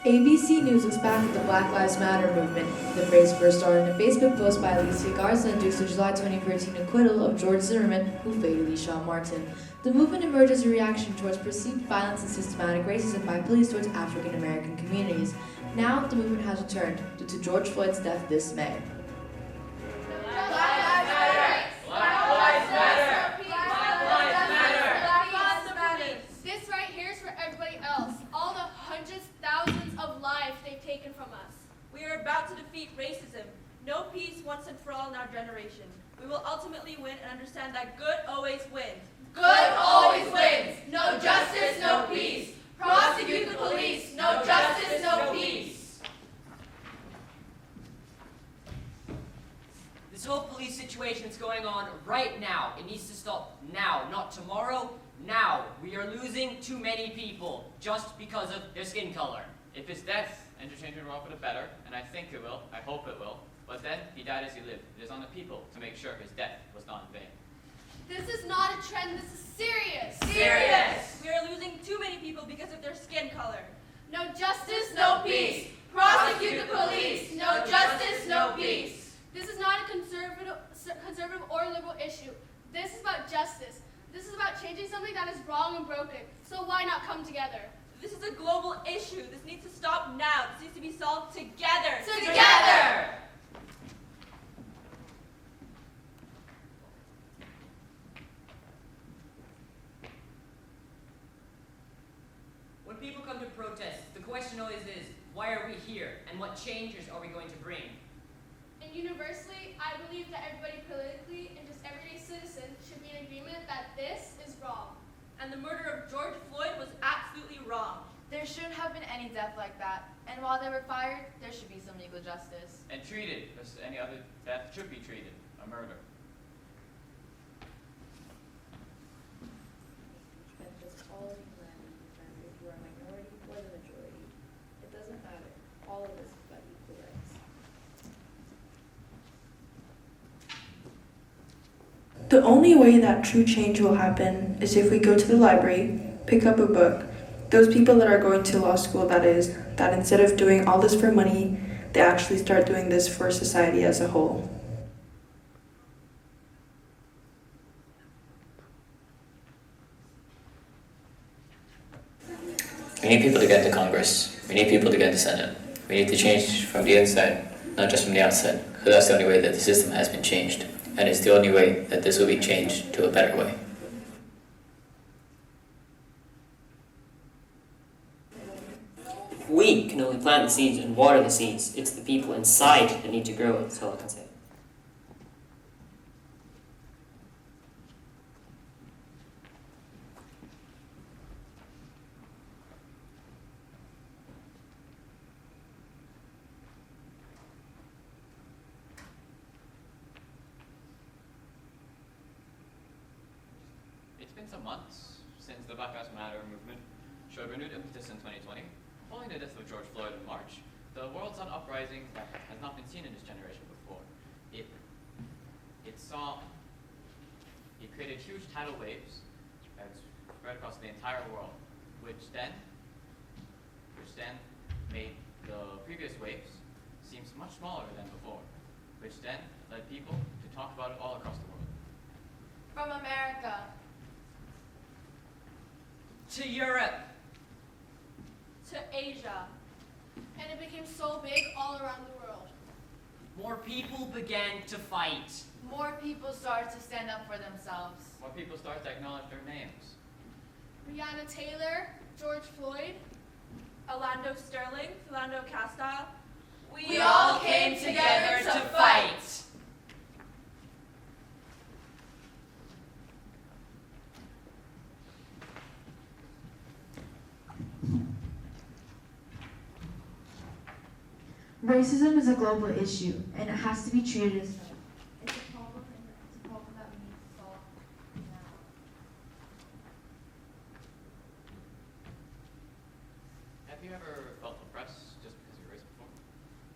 ABC News looks back at the Black Lives Matter movement. The phrase first started in a Facebook post by Alicia Garza and induced the July 2013 acquittal of George Zimmerman, who fatally shot Martin. The movement emerged as a reaction towards perceived violence and systematic racism by police towards African American communities. Now, the movement has returned due to George Floyd's death this May. This right here is for everybody else. All the hundreds, thousands of lives they've taken from us. We are about to defeat racism. No peace once and for all in our generation. We will ultimately win and understand that good always wins. Good always wins. No justice, no peace. Prosecute the police. No justice, no peace. This whole police situation is going on right now. It needs to stop now, not tomorrow. Now. We are losing too many people just because of their skin color. If his death interchanged the world for the better, and I think it will, I hope it will, but then he died as he lived. It is on the people to make sure his death was not in vain. This is not a trend, this is serious. Serious. We are losing too many people because of their skin color. No justice, No peace. Prosecute the police. No justice, no peace. This is not a conservative or liberal issue. This is about justice. This is about changing something that is wrong and broken. So why not come together? This is a global issue. This needs to stop now. This needs to be solved together. Together. When people come to protest, the question always is, why are we here, and what changes are we going to bring? And universally, I believe that everybody politically and just everyday citizens should be in agreement that this is wrong. And the murder of George Floyd was absolutely wrong. There shouldn't have been any death like that. And while they were fired, there should be some legal justice. And treated as any other death should be treated, a murder. All of humanity, if you are a minority or the majority. It doesn't matter. All of us have got equal rights. The only way that true change will happen is if we go to the library, pick up a book. Those people that are going to law school, that is, that instead of doing all this for money, they actually start doing this for society as a whole. We need people to get to Congress. We need people to get to Senate. We need to change from the inside, not just from the outside, because that's the only way that the system has been changed. And it's the only way that this will be changed to a better way. We can only plant the seeds and water the seeds. It's the people inside that need to grow it, that's all I can say. It's been some months since the Black Lives Matter movement showed renewed impetus in 2020. Following the death of George Floyd in March, the world saw an uprising that has not been seen in this generation before. It created huge tidal waves that spread across the entire world, which then made the previous waves seem much smaller than before, which then led people to talk about it all across the world. From America. To Europe. To Asia. And it became so big all around the world. More people began to fight. More people started to stand up for themselves. More people started to acknowledge their names. Breonna Taylor, George Floyd, Orlando Sterling, Philando Castile. We all came together to fight. Racism is a global issue, and it has to be treated as such. It's a problem that we need to solve now. Have you ever felt oppressed just because of your race before?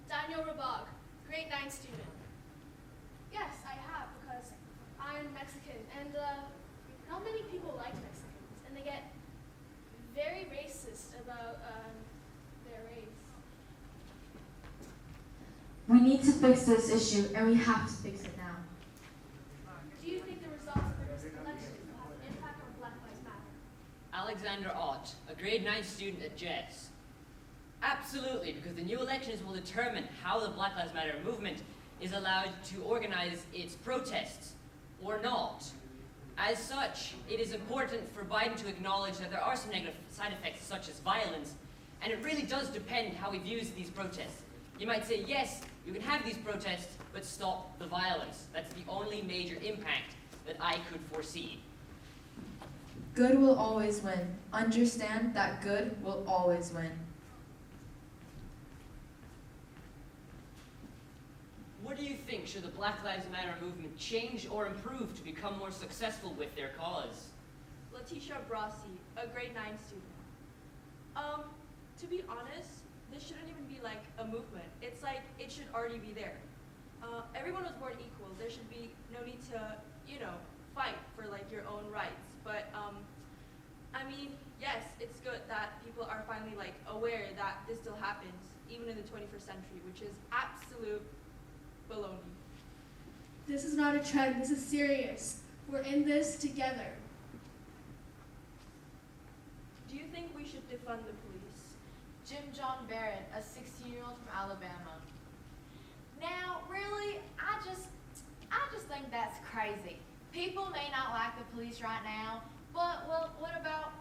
Daniel Rabag, grade 9 student. Yes, I have, because I'm Mexican, and not many people like Mexicans, and they get very racist about their race. need to fix this issue, and we have to fix it now. Do you think the results of the recent elections will have an impact on Black Lives Matter? Alexander Ott, a grade 9 student at GESS. Absolutely, because the new elections will determine how the Black Lives Matter movement is allowed to organize its protests, or not. As such, it is important for Biden to acknowledge that there are some negative side effects such as violence, and it really does depend how he views these protests. You might say, yes, you can have these protests, but stop the violence. That's the only major impact that I could foresee. Good will always win. Understand that good will always win. What do you think? Should the Black Lives Matter movement change or improve to become more successful with their cause? Letitia Brossi, a grade 9 student. To be honest, this shouldn't even be like a movement. It's like it should already be there. Everyone was born equal. There should be no need to, fight for like your own rights. But I mean, yes, it's good that people are finally like aware that this still happens, even in the 21st century, which is absolute baloney. This is not a trend. This is serious. We're in this together. Do you think we should defund the police? Jim John Barrett, a 16-year-old from Alabama. Now, really, I just think that's crazy. People may not like the police right now, but, well, what about,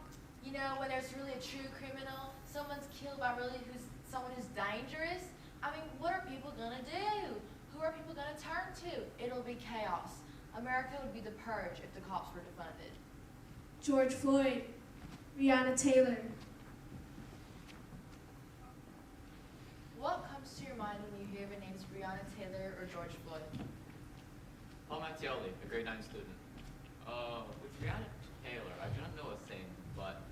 when there's really a true criminal, someone's killed by someone who's dangerous? I mean, what are people gonna do? Who are people gonna turn to? It'll be chaos. America would be the purge if the cops were defunded. George Floyd, Breonna Taylor. What comes to your mind when you hear the names Breonna Taylor or George Floyd? Mattioli, a grade 9 student. With Breonna Taylor, I do not know a thing, but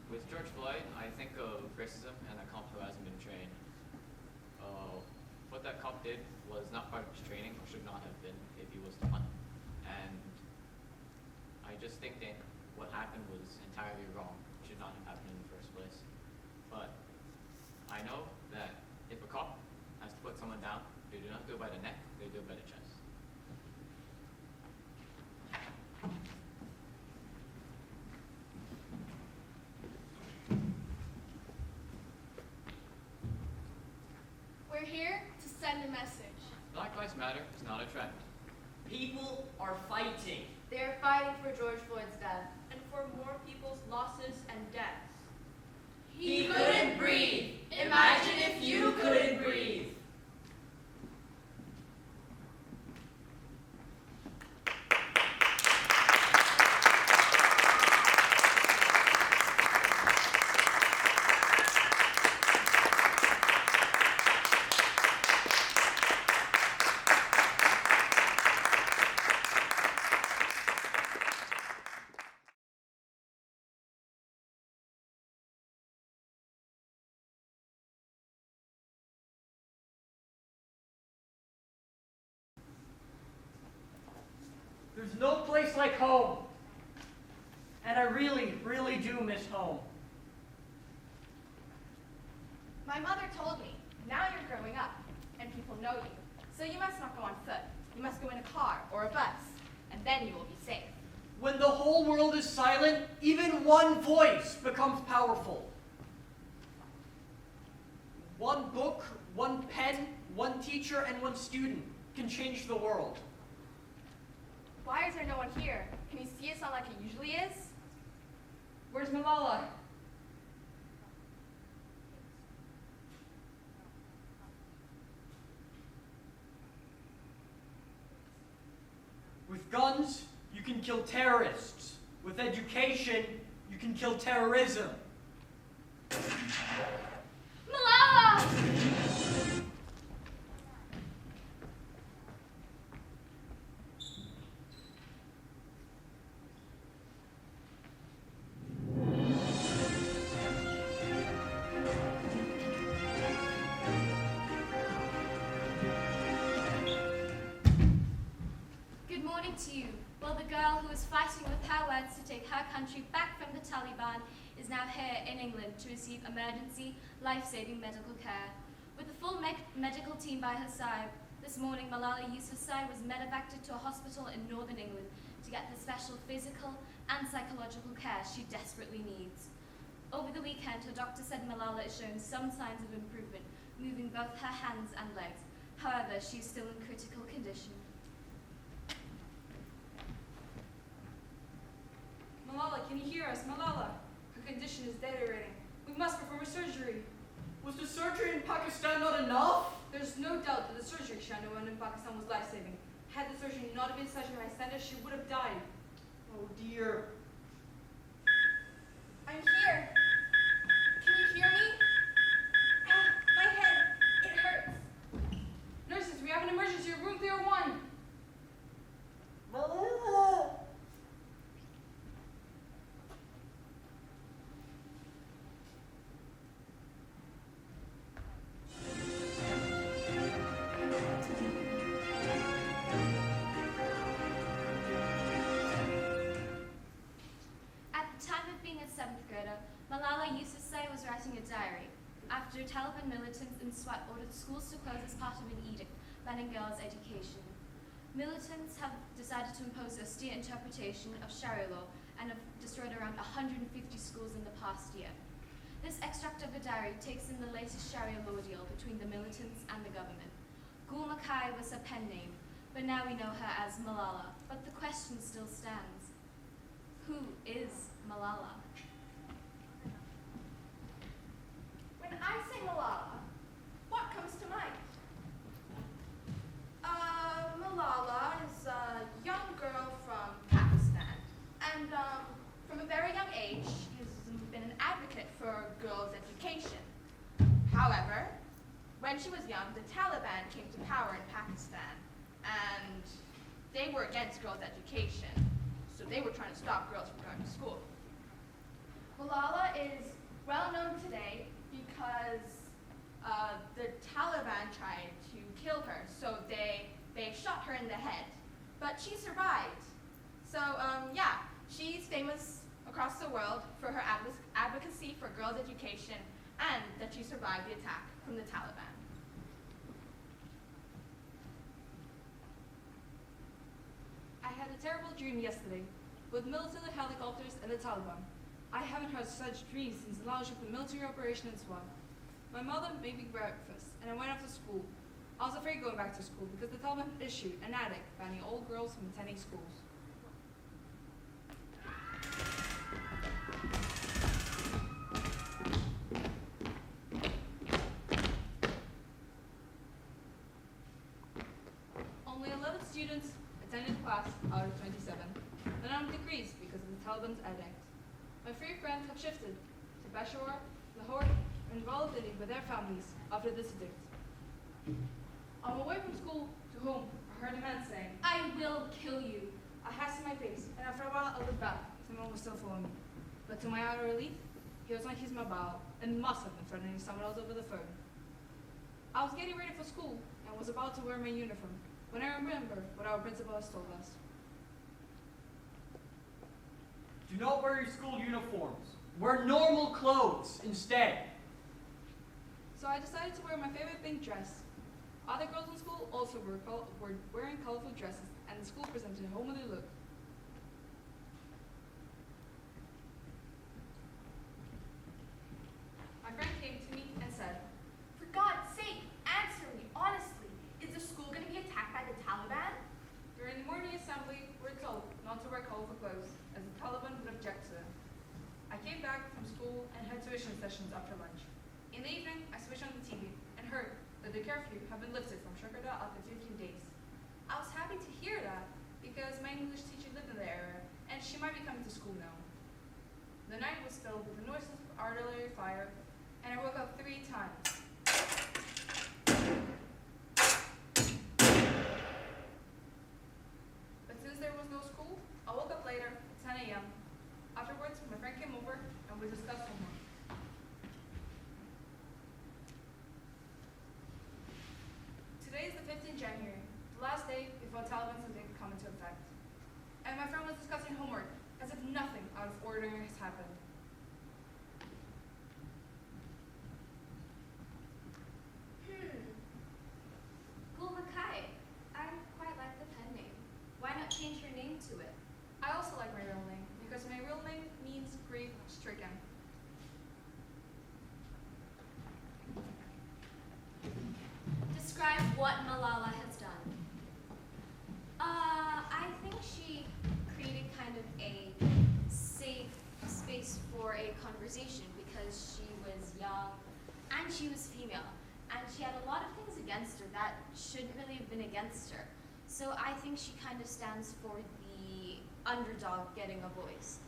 with George Floyd, I think of racism and a cop who hasn't been trained. What that cop did was not part of his training, or should not have been if he was done. And I just think that what happened was entirely wrong. It should not have happened in the first place. But I know that if a cop has to put someone down, they do not do it by the neck, they do it by the chest. We're here to send a message. Black Lives Matter is not a trend. People are fighting. They're fighting for George Floyd's death. And for more people's losses and deaths. He couldn't breathe. Imagine if you couldn't breathe. There's no place like home. And I really, really do miss home. My mother told me, now you're growing up, and people know you. So you must not go on foot. You must go in a car or a bus, and then you will be safe. When the whole world is silent, even one voice becomes powerful. One book, one pen, one teacher, and one student can change the world. Why is there no one here? Can you see us all like it usually is? Where's Malala? With guns, you can kill terrorists. With education, you can kill terrorism. Malala! Good morning to you. Well, the girl who was fighting with her words to take her country back from the Taliban is now here in England to receive emergency, life-saving medical care. With a full medical team by her side, This morning, Malala Yousafzai was medevaced to a hospital in northern England to get the special physical and psychological care she desperately needs. Over the weekend, her doctor said Malala is showing some signs of improvement, moving both her hands and legs. However, she is still in critical condition. Malala, can you hear us? Malala, her condition is deteriorating. We must perform a surgery. Was the surgery in Pakistan not enough? There's no doubt that the surgery she underwent in Pakistan was life-saving. Had the surgery not been such a high standard, she would have died. Oh dear. I'm here. Can you hear me? My head, it hurts. Nurses, we have an emergency at room 301. At the time of being a 7th grader, Malala Yousafzai was writing a diary after Taliban militants in Swat ordered schools to close as part of an edict banning girls' education. Militants have decided to impose a austere interpretation of Sharia law and have destroyed around 150 schools in the past year. This extract of a diary takes in the latest Sharia law deal between the militants and the government. Gul Makai was her pen name, but now we know her as Malala. But the question still stands. Who is Malala? When I say Malala, what comes to mind? Malala is a young girl from Pakistan, and from a very young age, she has been an advocate for girls' education. However, when she was young, the Taliban came to power in Pakistan, and they were against girls' education, so they were trying to stop girls from going to school. Malala is well known today because the Taliban tried to kill her, so they shot her in the head, but she survived. So yeah, she's famous across the world for her advocacy for girls' education and that she survived the attack from the Taliban. I had a terrible dream yesterday with military helicopters and the Taliban. I haven't had such dreams since the launch of the military operation in Swat. My mother made me breakfast, and I went off to school. I was afraid going back to school because the Taliban issued an edict banning all girls from attending schools. Only 11 students attended class out of 27. The number decreased because of the Taliban's edict. My 3 friends have shifted to Peshawar, Lahore, and Rawalpindi with their families after this edict. On my way from school to home, I heard a man saying, I will kill you. I hastened my face, and after a while I looked back. Someone was still following me. But to my utter relief, he was on his mobile and must have been threatening someone else over the phone. I was getting ready for school and was about to wear my uniform when I remembered what our principal has told us. Do not wear your school uniforms. Wear normal clothes instead. So I decided to wear my favorite pink dress. Other girls in school also were wearing colorful dresses, and the school presented a homely look. My friend came to me and said, For God's sake, answer me honestly. Is the school going to be attacked by the Taliban? during the morning assembly, we were told not to wear colorful clothes, as the Taliban would object to them. I came back from school and had tuition sessions after lunch. In the evening, I switched on the TV and heard that the curfew had been lifted from Shakarda after 15 days. I was happy to hear that because my English teacher lived in the area and she might be coming to school now. The night was filled with the noises of artillery fire, and I woke up 3 times. But since there was no school, I woke up later at 10 a.m. Afterwards, my friend came over and we discussed homework. Today is the 15th January, the last day before Taliban's edict come into effect. And my friend was discussing homework as if nothing out of ordinary has happened. Gul Makai, what Malala has done? I think she created kind of a safe space for a conversation because she was young and she was female and she had a lot of things against her that shouldn't really have been against her. So I think she kind of stands for the underdog getting a voice.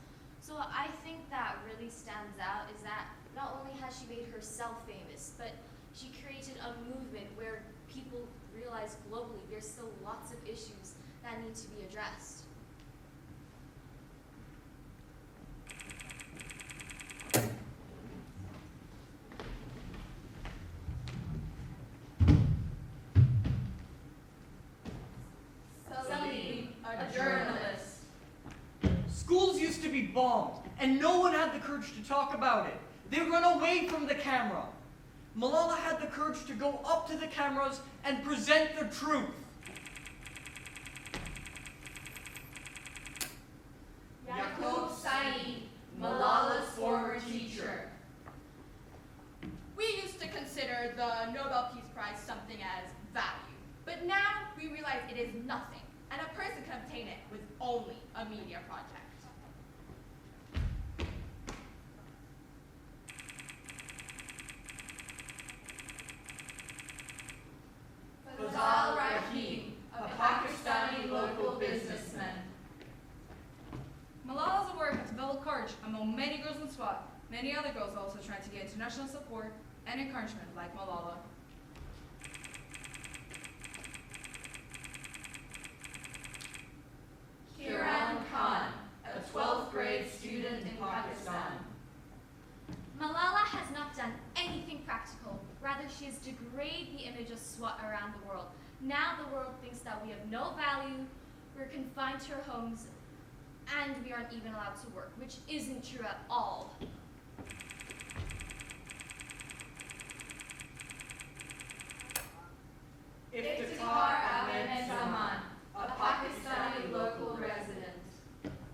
So I think that really stands out is that not only has she made herself famous, but she created a movement where people realize globally there's still lots of issues that need to be addressed. Celine, a journalist. Schools used to be bombed, and no one had the courage to talk about it. They run away from the camera. Malala had the courage to go up to the cameras and present the truth. Yaqub Saeed, Malala's former teacher. We used to consider the Nobel Peace Prize something as value, but now we realize it is nothing, and a person can obtain it with only a media project. Fazal Rahim, a Pakistani local businessman. Malala's work has developed courage among many girls in SWAT. Many other girls also trying to get international support and encouragement like Malala. Kiran Khan, a 12th grade student in Pakistan. Malala has not done anything practical. Rather, she has degraded the image of SWAT around the world. Now the world thinks that we have no value, we're confined to our homes, and we aren't even allowed to work, which isn't true at all. Iftikhar Ahmed Zaman, a Pakistani local resident.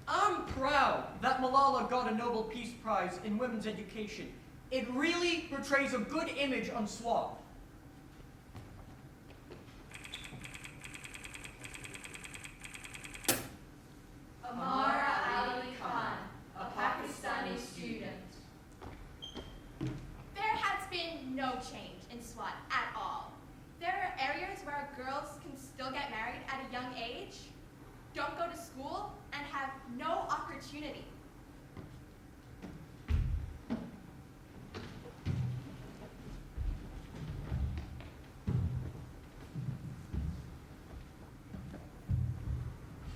I'm proud that Malala got a Nobel Peace Prize in women's education. It really portrays a good image on SWAT. Amara Ali Khan, a Pakistani student. There has been no change in SWAT at all. There are areas where girls can still get married at a young age, don't go to school, and have no opportunity.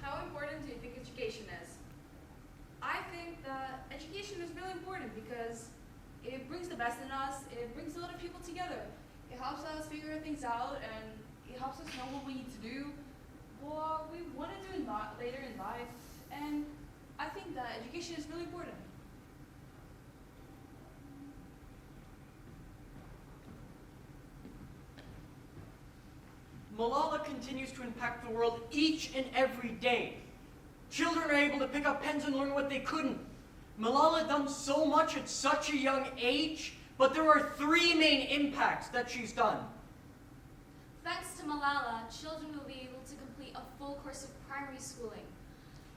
How important do you think education is? I think that education is really important because it brings the best in us, it brings a lot of people together. It helps us figure things out and it helps us know what we need to do, what we want to do later in life, and I think that education is really important. Malala continues to impact the world each and every day. Children are able to pick up pens and learn what they couldn't. Malala done so much at such a young age, but there are three main impacts that she's done. Thanks to Malala, children will be able to complete a full course of primary schooling.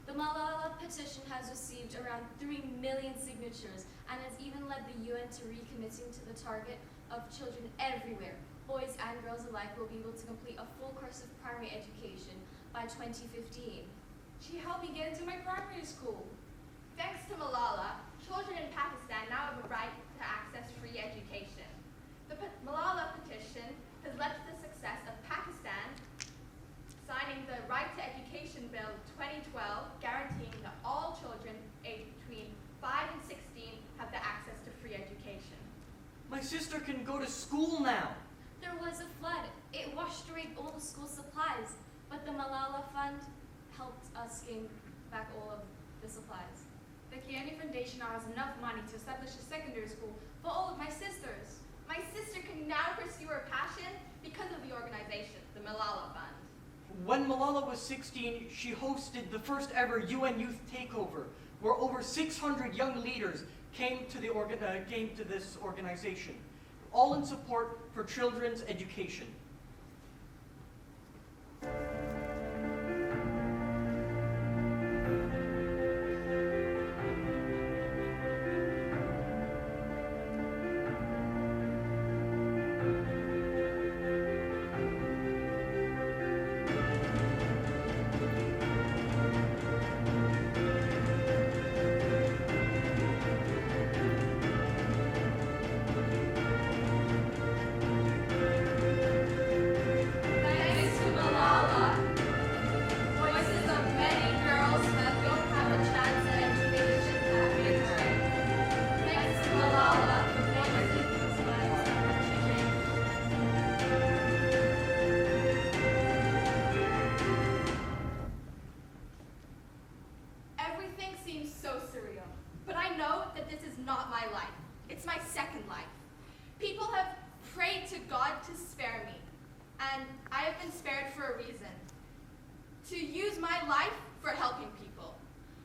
The Malala petition has received around 3 million signatures and has even led the UN to recommitting to the target of children everywhere, boys and girls alike, will be able to complete a full course of primary education by 2015. She helped me get into my primary school. Thanks to Malala, children in Pakistan now have a right to access free education. The Malala petition has led to the success of Pakistan signing the Right to Education Bill 2012, guaranteeing that all children aged between 5 and 16 have the access to free education. My sister can go to school now. There was a flood. It washed away all the school supplies, but the Malala Fund helped us gain back all of the supplies. The Kiani Foundation now has enough money to establish a secondary school for all of my sisters. My sister can now pursue her passion because of the organization, the Malala Fund. When Malala was 16, she hosted the first ever UN Youth Takeover, where over 600 young leaders came to this organization, all in support for children's education. not my life. It's my second life. People have prayed to God to spare me, and I have been spared for a reason. To use my life for helping people.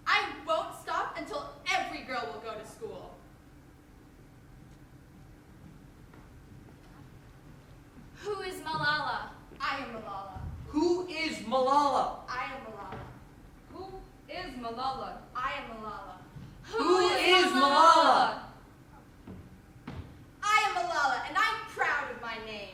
I won't stop until every girl will go to school. Who is Malala? I am Malala. Who is Malala? I am Malala. Who is Malala? I am Malala. Who is Malala? I am Malala, and I'm proud of my name.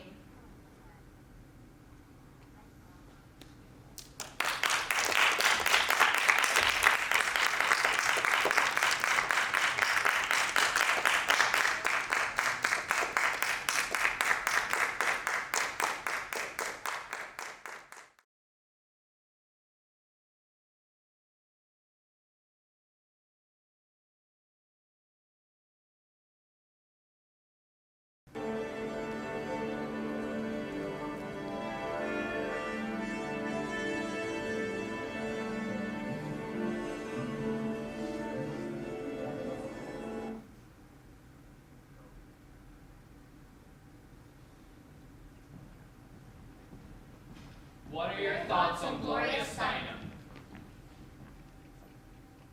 What are your thoughts on Gloria Steinem?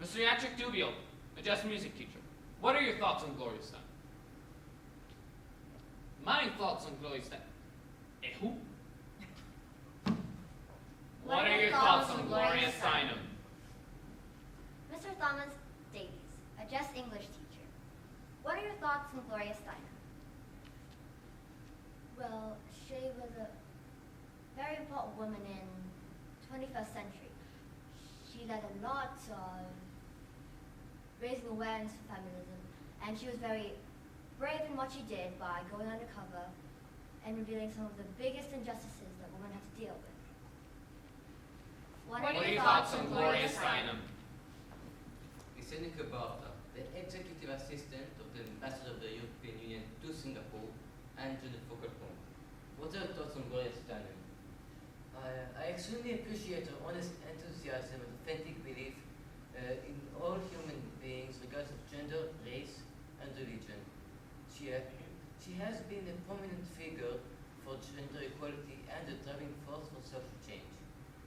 Mr. Yatrick Dubiel, a jazz music teacher. What are your thoughts on Gloria Steinem? My thoughts on Gloria Steinem. Who? What are your thoughts on Gloria Steinem? Mr. Thomas Davies, a Just English teacher. What are your thoughts on Gloria Steinem? Well, she was a very important woman in 21st century. She led a lot of raising awareness for feminism, and she was very brave in what she did by going undercover and revealing some of the biggest injustices that women have to deal with. What are your thoughts on Gloria Steinem? Seneca Barta, the executive assistant of the ambassador of the European Union to Singapore and to the focal point. What are your thoughts on Gloria Steinem? I extremely appreciate her honest enthusiasm and authentic belief in all human beings, regardless of gender, race, and religion. She has been a prominent figure for gender equality and a driving force for social change.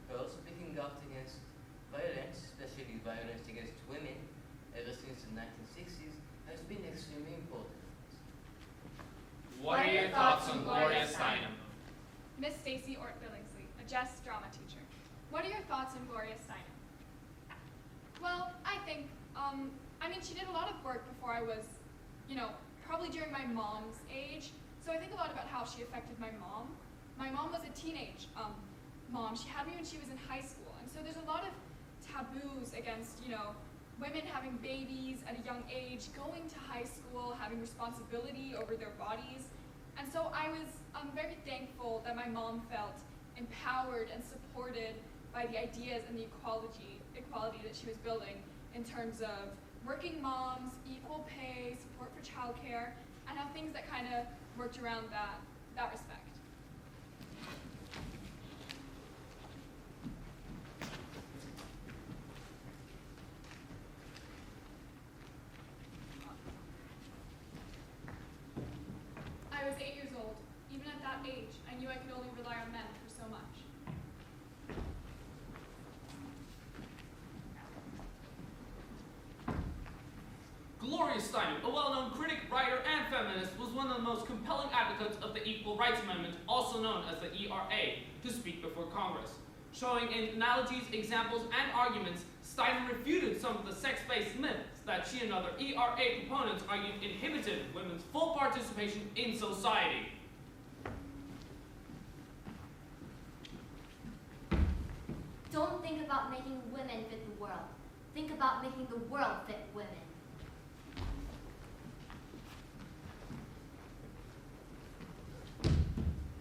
Her speaking out against violence, especially violence against women, ever since the 1960s, has been extremely important. What are your thoughts on Gloria Steinem? Miss Stacy Ort-Billingsley, a Jess drama teacher. What are your thoughts on Gloria Steinem? Well, I think, she did a lot of work before I was, probably during my mom's age. So I think a lot about how she affected my mom. My mom was a teenage mom. She had me when she was in high school. And so there's a lot of taboos against, women having babies at a young age, going to high school, having responsibility over their bodies. And so I was very thankful that my mom felt empowered and supported by the ideas and the equality that she was building in terms of working moms, equal pay, support for childcare, and how things that kind of worked around that respect. I was 8 years old. Even at that age, I knew I could only rely on men for so much. Gloria Steinem, a well-known critic, writer, and feminist, was one of the most compelling advocates of the Equal Rights Amendment, also known as the ERA, to speak before Congress. Showing in analogies, examples, and arguments, Steinem refuted some of the sex-based myths that she and other ERA proponents argued inhibited women's full participation in society. Don't think about making women fit the world. Think about making the world fit women.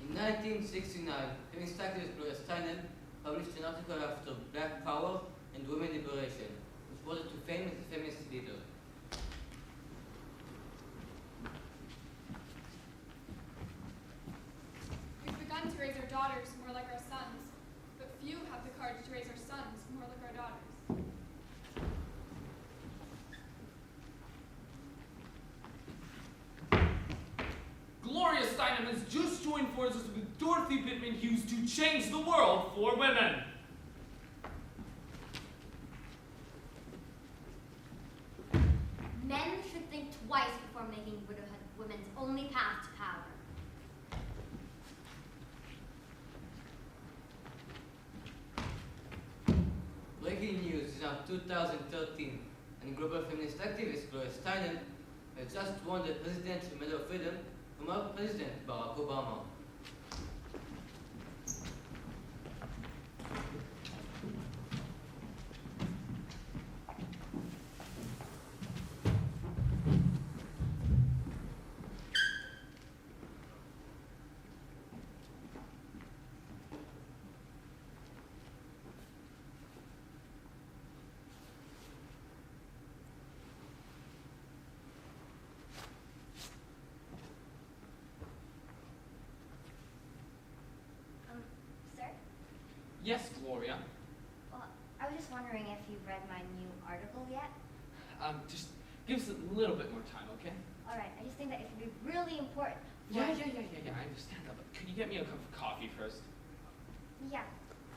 In 1969, feminist activist Gloria Steinem published an article after Black Power and Women Liberation, which brought her to fame as a feminist leader. We've begun to raise our daughters more like our sons, but few have the courage to raise our sons more like our daughters. Steinem has just joined forces with Dorothy Pittman Hughes to change the world for women. Men should think twice before making widowhood women's only path to power. Breaking news is now 2013, and global feminist activist Gloria Steinem has just won the Presidential Medal of Freedom from our President Barack Obama. Sir? Yes, Gloria. Well, I was just wondering if you've read my new article yet? Just give us a little bit more time, okay? Alright, I just think that it could be really important. Yeah, I understand that, but could you get me a cup of coffee first? Yeah,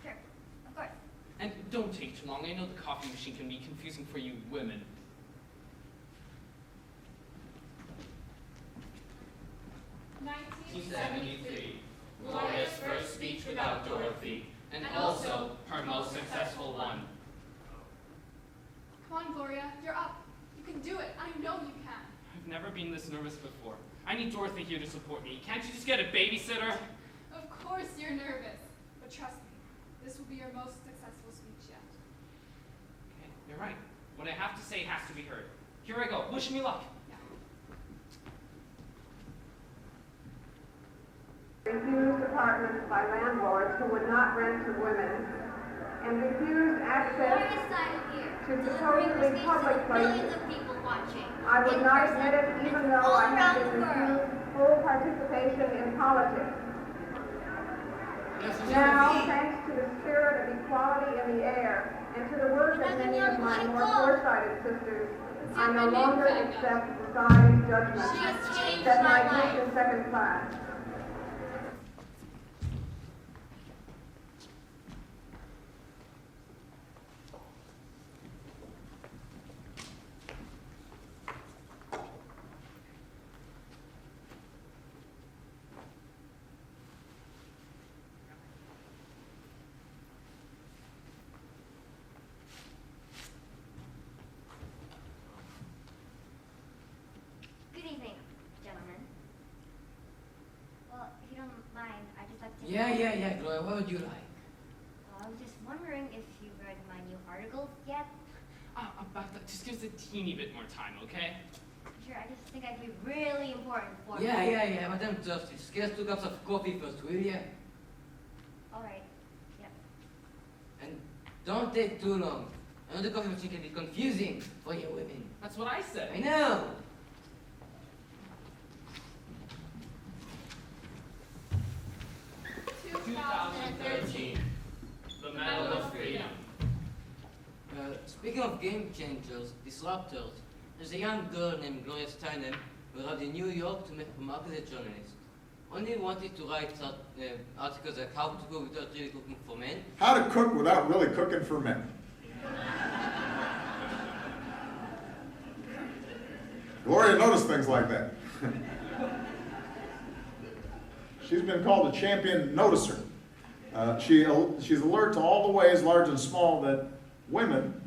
sure, of course. And don't take too long. I know the coffee machine can be confusing for you women. Gloria's first speech without Dorothy, and also her most successful one. Come on, Gloria, you're up. You can do it. I know you can. I've never been this nervous before. I need Dorothy here to support me. Can't you just get a babysitter? Of course you're nervous, but trust me, this will be your most successful speech yet. Okay, you're right. What I have to say has to be heard. Here I go. Wish me luck. Refused apartments by landlords who would not rent to women, and refused access to supposedly public places. I would not admit it even though I had been refused full participation in politics. Now, thanks to the spirit of equality in the air and to the work of many of my more foresighted sisters, I no longer accept society's judgment that my group is second class. Good evening, gentlemen. Well, if you don't mind, I'd just like to... Yeah, Gloria, what would you like? Well, I was just wondering if you've read my new article yet. About that, just give us a teeny bit more time, okay? Sure, I just think I'd be really important for me. Yeah, Madam Justice, get us 2 cups of coffee first, will ya? Alright, yep. And don't take too long. I know the coffee machine can be confusing for you women. That's what I said. I know! 2013, the Medal of Freedom. Speaking of game changers, disruptors, there's a young girl named Gloria Steinem who arrived in New York to make a mark as a journalist. Only wanted to write articles like how to cook without really cooking for men. How to cook without really cooking for men. Gloria noticed things like that. She's been called a champion noticer. She's alert to all the ways, large and small, that women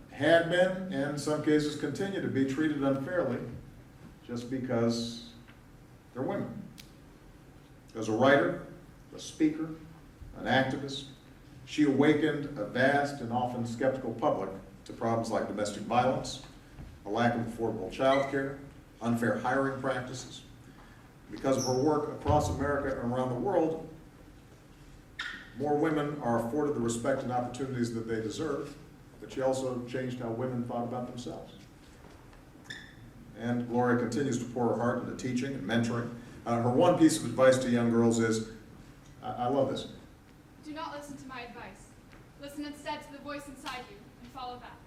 had been, and in some cases continue to be, treated unfairly just because they're women. As a writer, a speaker, an activist, she awakened a vast and often skeptical public to problems like domestic violence, a lack of affordable child care, unfair hiring practices. Because of her work across America and around the world, more women are afforded the respect and opportunities that they deserve, but she also changed how women thought about themselves. And Gloria continues to pour her heart into teaching and mentoring. Her one piece of advice to young girls is, I love this. Do not listen to my advice. Listen instead to the voice inside you and follow that.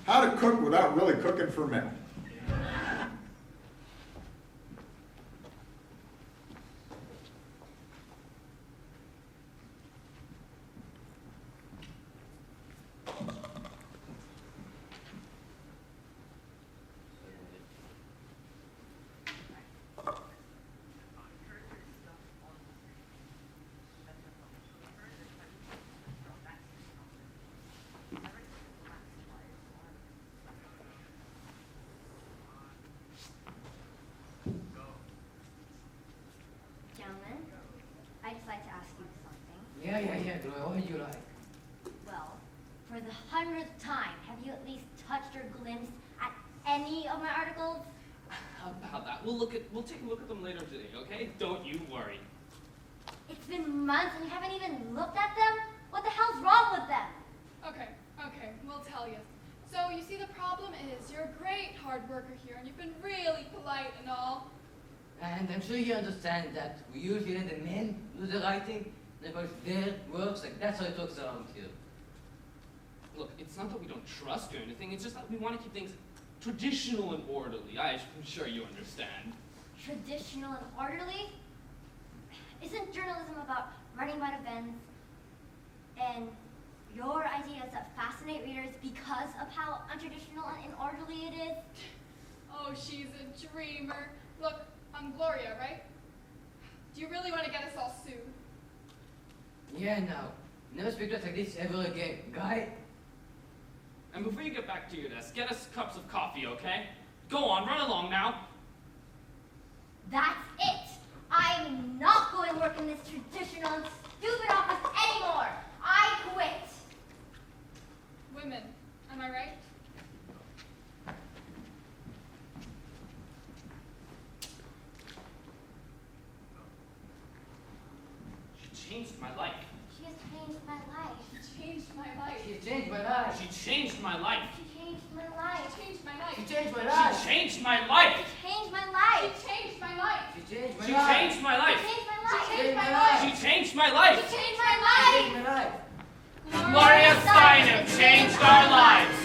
How to cook without really cooking for men. Yeah, Gloria, what would you like? Well, for the 100th time, have you at least touched or glimpsed at any of my articles? How about that? We'll take a look at them later today, okay? Don't you worry. It's been months and you haven't even looked at them? What the hell's wrong with them? Okay, we'll tell you. So, you see, the problem is you're a great hard worker here, and you've been really polite and all. And I'm sure you understand that we usually let the men do the writing, and of course their works, like that's how it works around here. Look, it's not that we don't trust you or anything, it's just that we want to keep things traditional and orderly. I'm sure you understand. Traditional and orderly? Isn't journalism about writing about events and your ideas that fascinate readers because of how untraditional and inorderly it is? Oh, she's a dreamer. Look, I'm Gloria, right? Do you really want to get us all sued? Yeah, now, never speak to us like this ever again, guy. And before you get back to your desk, get us cups of coffee, okay? Go on, run along now. That's it! I'm not going to work in this traditional and stupid office anymore! I quit! Women, am I right? She changed my life. She has changed my life. She changed my life. She changed my life. She changed my life. She changed my life. She changed my life. She changed my life. She changed my life. She changed my life. She changed my life. She changed my She life. changed my life. She changed my life. She changed my life. She changed my life. She changed my life. She changed my life. Gloria Steinem changed our lives.